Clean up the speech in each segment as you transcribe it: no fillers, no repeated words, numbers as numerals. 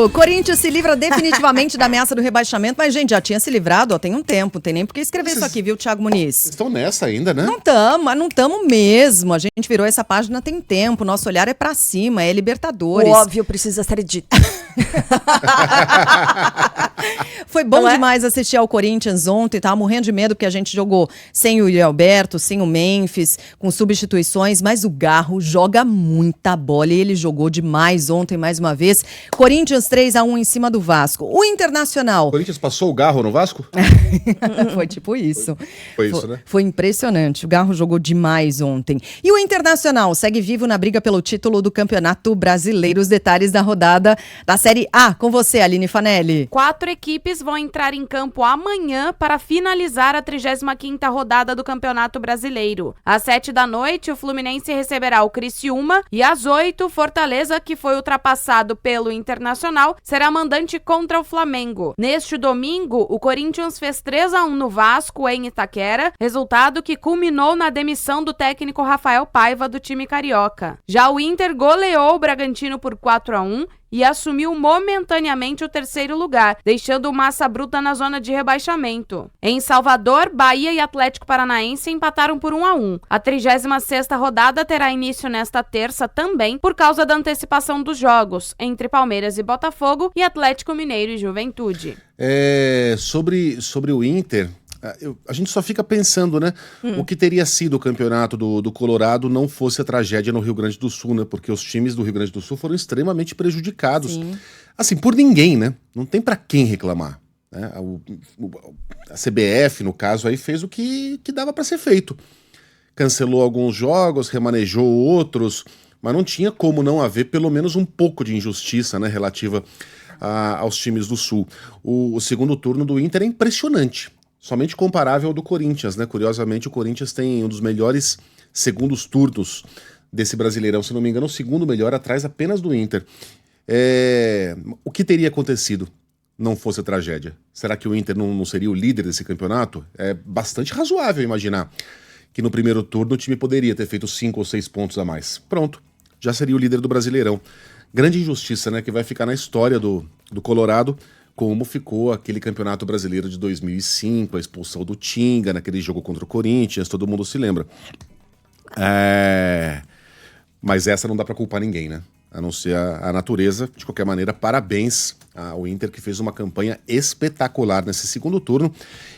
Vasco! Corinthians se livra definitivamente da ameaça do rebaixamento, mas, gente, já tinha se livrado, ó, tem um tempo, tem nem por que escrever isso aqui, viu, Thiago Muniz? Vocês estão nessa ainda, né? Não estamos mesmo. A gente virou essa página tem tempo. Nosso olhar é pra cima, é Libertadores. O óbvio precisa ser dito. Foi bom demais assistir ao Corinthians ontem, tava morrendo de medo porque a gente jogou sem o Yuri Alberto, sem o Memphis, com substituições, mas o Garro joga muita bola e ele jogou demais ontem mais uma vez. Corinthians 3-1 em cima do Vasco. O Internacional... O Corinthians passou o Garro no Vasco? Foi tipo isso. Foi isso, né? Foi impressionante. O Garro jogou demais ontem. E o Internacional segue vivo na briga pelo título do Campeonato Brasileiro. Os detalhes da rodada da Série A. Com você, Aline Fanelli. 4 equipes vão entrar em campo amanhã para finalizar a 35ª rodada do Campeonato Brasileiro. Às 7h, o Fluminense receberá o Criciúma e às 8h, Fortaleza, que foi ultrapassado pelo Internacional, será mandante contra o Flamengo. Neste domingo, o Corinthians fez 3-1 no Vasco em Itaquera, resultado que culminou na demissão do técnico Rafael Paiva do time carioca. Já o Inter goleou o Bragantino por 4-1 e assumiu momentaneamente o terceiro lugar, deixando o Massa Bruta na zona de rebaixamento. Em Salvador, Bahia e Atlético Paranaense empataram por 1-1. A 36ª rodada terá início nesta terça também, por causa da antecipação dos jogos entre Palmeiras e Botafogo e Atlético Mineiro e Juventude. Sobre o Inter... A gente só fica pensando, né? O que teria sido o campeonato do Colorado não fosse a tragédia no Rio Grande do Sul, né? Porque os times do Rio Grande do Sul foram extremamente prejudicados. Sim. Assim, por ninguém, né? Não tem pra quem reclamar, né? A CBF, no caso, aí fez o que dava pra ser feito. Cancelou alguns jogos, remanejou outros, mas não tinha como não haver pelo menos um pouco de injustiça, né? Relativa aos times do Sul. O segundo turno do Inter é impressionante. Somente comparável ao do Corinthians, né? Curiosamente, o Corinthians tem um dos melhores segundos turnos desse Brasileirão. Se não me engano, o segundo melhor, atrás apenas do Inter. O que teria acontecido não fosse a tragédia? Será que o Inter não seria o líder desse campeonato? É bastante razoável imaginar que no primeiro turno o time poderia ter feito 5 ou 6 pontos a mais. Pronto, já seria o líder do Brasileirão. Grande injustiça, né? Que vai ficar na história do Colorado, como ficou aquele Campeonato Brasileiro de 2005, a expulsão do Tinga naquele jogo contra o Corinthians, todo mundo se lembra. Mas essa não dá pra culpar ninguém, né? A não ser a natureza. De qualquer maneira, parabéns ao Inter, que fez uma campanha espetacular nesse segundo turno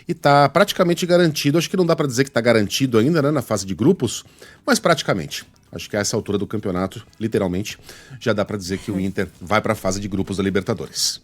e tá praticamente garantido. Acho que não dá pra dizer que tá garantido ainda, né, na fase de grupos, mas praticamente. Acho que a essa altura do campeonato, literalmente, já dá pra dizer que o Inter vai pra fase de grupos da Libertadores.